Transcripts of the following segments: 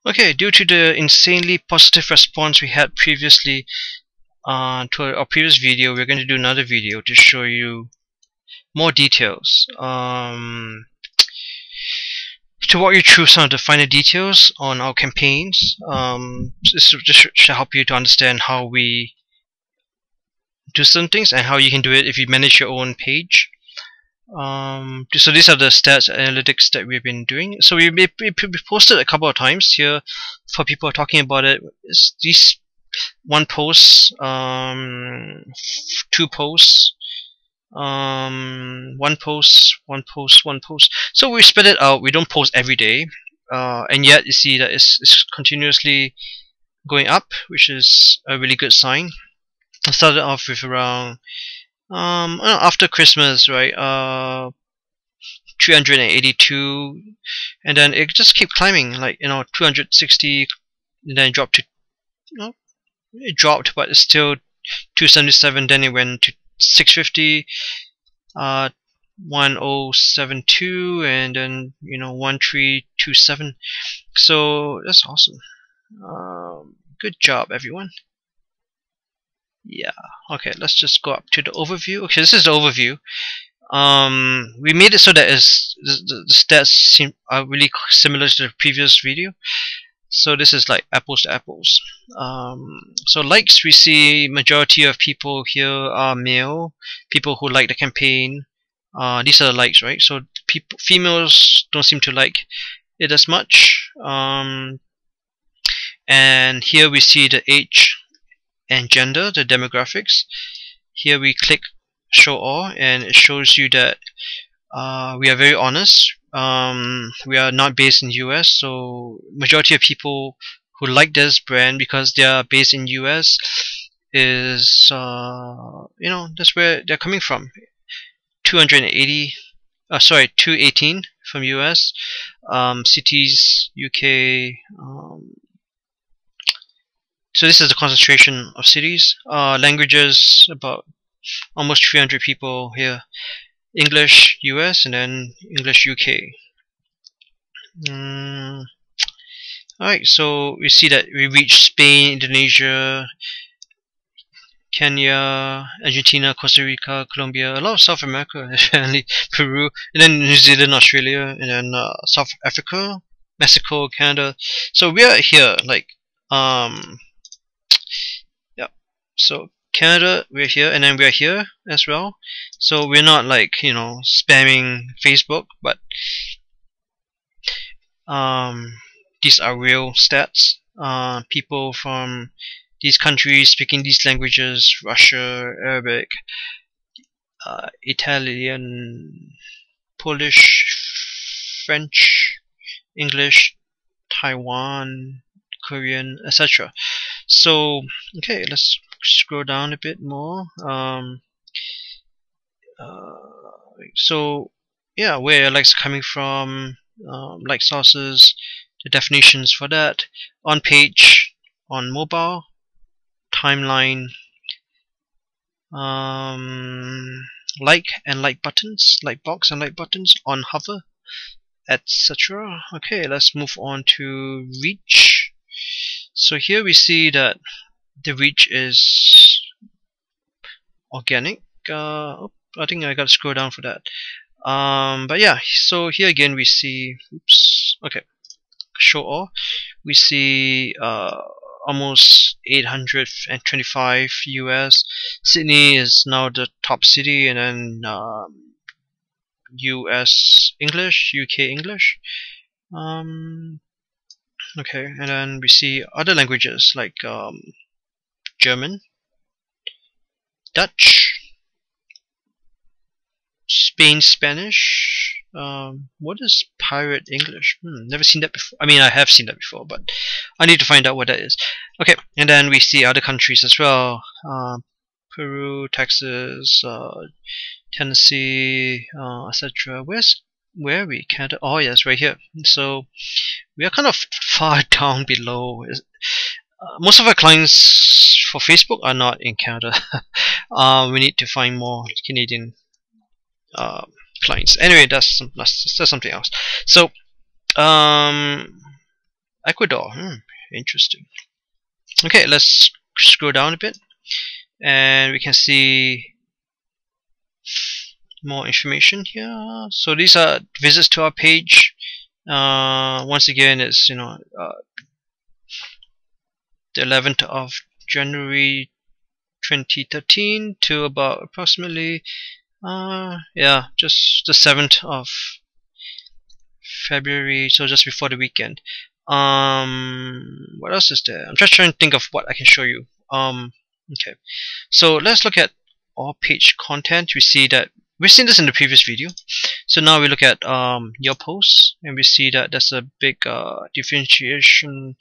Okay, due to the insanely positive response we had previously to our previous video, we're going to do another video to show you more details. To walk you through some of the finer details on our campaigns. This should help you to understand how we do some things and how you can do it if you manage your own page. So these are the stats analytics that we've been doing. So we posted a couple of times here for people talking about it. It's these one post, two posts, one post, one post, one post. So we spread it out. We don't post every day, and yet you see that it's continuously going up, which is a really good sign. I started off with around after Christmas, right? 382, and then it just kept climbing, like 260, and then it dropped to it dropped, but it's still 277. Then it went to 650, 1072, and then 1327. So that's awesome. Good job, everyone. Yeah. Okay, let's just go up to the overview. Okay, this is the overview. We made it so that the stats are really similar to the previous video. So this is like apples to apples. So likes, we see majority of people here are male, people who like the campaign. These are the likes, right? So females don't seem to like it as much. And here we see the age and gender, the demographics. Here we click show all, and it shows you that we are very honest. We are not based in US, so majority of people who like this brand because they are based in US is that's where they're coming from. 218 from US, cities UK. So this is the concentration of cities. Languages, about almost 300 people here. English US and then English UK. Alright, so we see that we reached Spain, Indonesia, Kenya, Argentina, Costa Rica, Colombia, a lot of South America, apparently, Peru, and then New Zealand, Australia, and then South Africa, Mexico, Canada. So we are here, like, yeah. So Canada, we're here, and then we're here as well. So we're not like spamming Facebook, but these are real stats. People from these countries speaking these languages: Russia, Arabic, Italian, Polish, French, English, Taiwan, Korean, etc. So okay, let's scroll down a bit more. So yeah, where likes coming from, like sources, the definitions for that, on page, on mobile, timeline, like and like buttons, like box and like buttons, on hover, etc. Okay, let's move on to reach. So here we see that the reach is organic. I think I gotta scroll down for that. But yeah, so here again we see, oops, okay, show all. We see almost 825 US. Sydney is now the top city, and then US English, UK English. Okay, and then we see other languages like German, Dutch, Spain Spanish. What is Pirate English? Never seen that before. I mean, I have seen that before, but I need to find out what that is. Okay, and then we see other countries as well. Peru, Texas, Tennessee, etc. Where are we? Canada? Oh yes, right here. So we are kind of far down below. Most of our clients for Facebook are not in Canada. We need to find more Canadian clients. Anyway, that's something else. So Ecuador. Interesting. Okay, let's scroll down a bit, and we can see more information here. So these are visits to our page. Once again, it's the 11th of January 2013 to about approximately yeah, just the 7th of February, so just before the weekend. What else is there? I'm just trying to think of what I can show you. Okay, so let's look at all page content. We see that we've seen this in the previous video. So now we look at your posts, and we see that there's a big differentiation.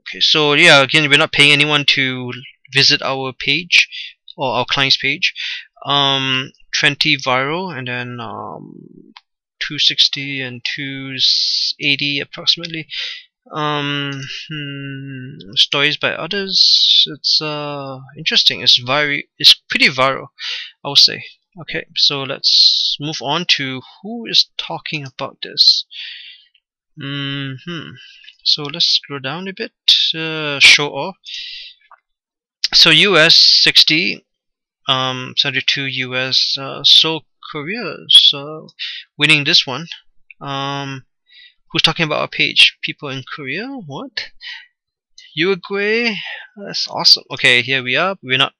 Okay, so yeah, again, we're not paying anyone to visit our page or our client's page. 20 viral, and then 260 and 280 approximately. Stories by others. It's interesting. It's pretty viral, I would say. Okay, so let's move on to who is talking about this. So let's scroll down a bit. Show off. So US 60, 72 US. So Korea is winning this one. Who's talking about our page? People in Korea? What? Uruguay? That's awesome. Okay, here we are. We're not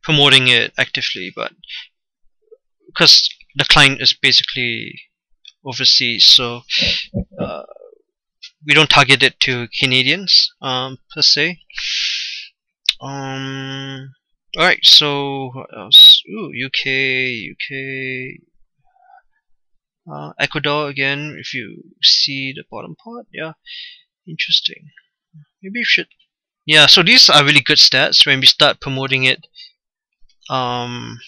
promoting it actively, but because the client is basically overseas, so we don't target it to Canadians per se. Alright, so what else? Ooh, UK, Ecuador again. If you see the bottom part, yeah, interesting. Maybe you should. Yeah, so these are really good stats when we start promoting it, and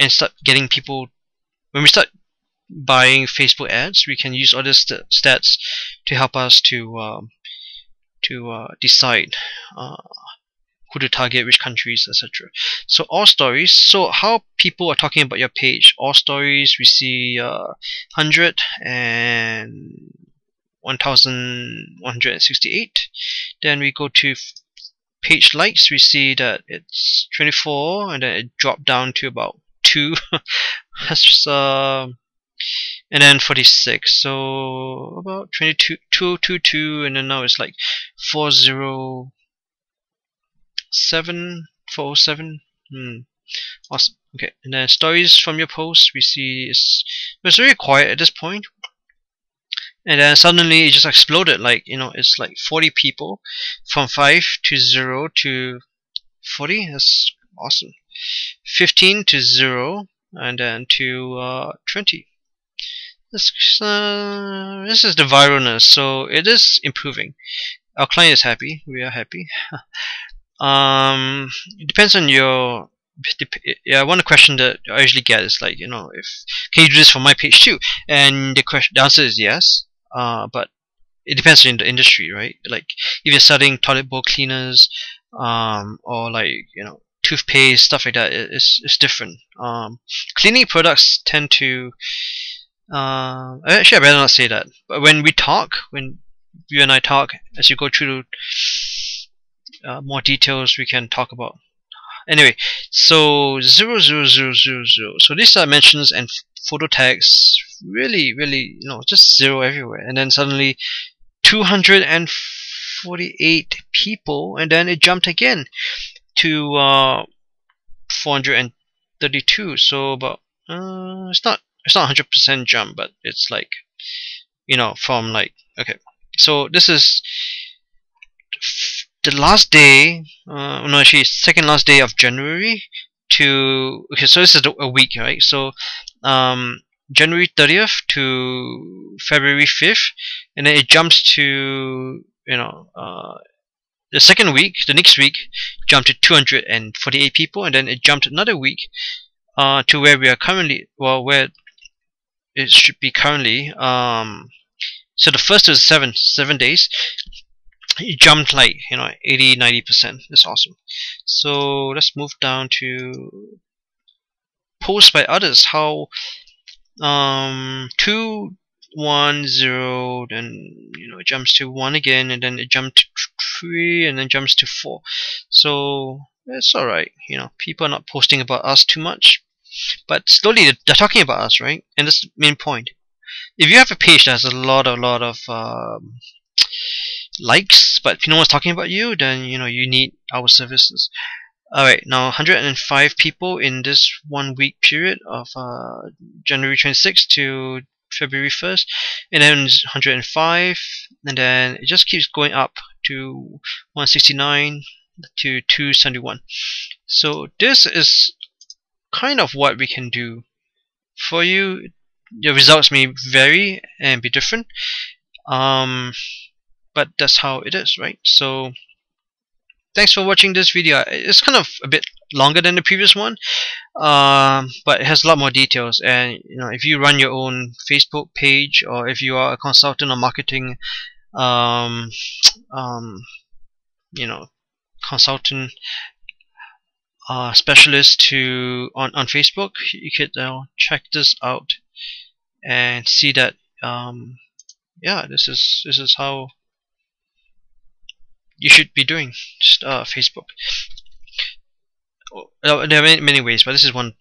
start getting people. When we start buying Facebook ads, we can use other stats to help us to decide who to target, which countries, etc. So all stories. So how people are talking about your page. All stories, we see 100 and 1168. Then we go to page likes. We see that it's 24, and then it dropped down to about 2. That's just and then 46. So about 22, 222, and then now it's like 407, 407. Awesome. Okay, and then stories from your post. We see it's very quiet at this point, and then suddenly it just exploded. Like it's like 40 people, from 5 to 0 to 40. That's awesome. 15 to 0, and then to 20. This is the viralness, so it is improving. Our client is happy. We are happy. It depends on your. Yeah, one question that I usually get is like, if can you do this for my page too? And the answer is yes. But it depends on the industry, right? Like if you're selling toilet bowl cleaners, or like toothpaste, stuff like that, it's different. Cleaning products tend to. Actually, I better not say that. But when you and I talk, as you go through more details, we can talk about. Anyway, so 00000. So these are mentions and photo tags. Really, just 0 everywhere. And then suddenly 248 people, and then it jumped again to 432. So about it's not 100% jump, but it's like from like, okay, so this is the last day, no, actually second last day of January to, okay, so this is a week, right? So January 30th to February 5th, and then it jumps to the second week, the next week jumped to 248 people, and then it jumped another week to where we are currently, well, where it should be currently. So the first is 7 days, it jumped like 80-90%. That's awesome. So let's move down to posts by others. How 2 1 0, then it jumps to 1 again, and then it jumps to 3, and then jumps to 4. So it's all right. People are not posting about us too much, but slowly they're talking about us, right? And that's the main point. If you have a page that has a lot of likes, but no one's talking about you, then you need our services. Alright, now 105 people in this 1 week period of January 26th to February 1st, and then 105, and then it just keeps going up to 169 to 271. So this is kind of what we can do for you. The results may vary and be different, but that's how it is, right? So thanks for watching this video. It's kind of a bit longer than the previous one, but it has a lot more details. And if you run your own Facebook page, or if you are a consultant or marketing um, um, consultant specialist on Facebook, you could check this out and see that yeah, this is how you should be doing Facebook. There are many ways, but this is one of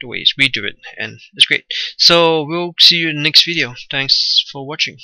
the ways we do it, and it's great. So we'll see you in the next video. Thanks for watching.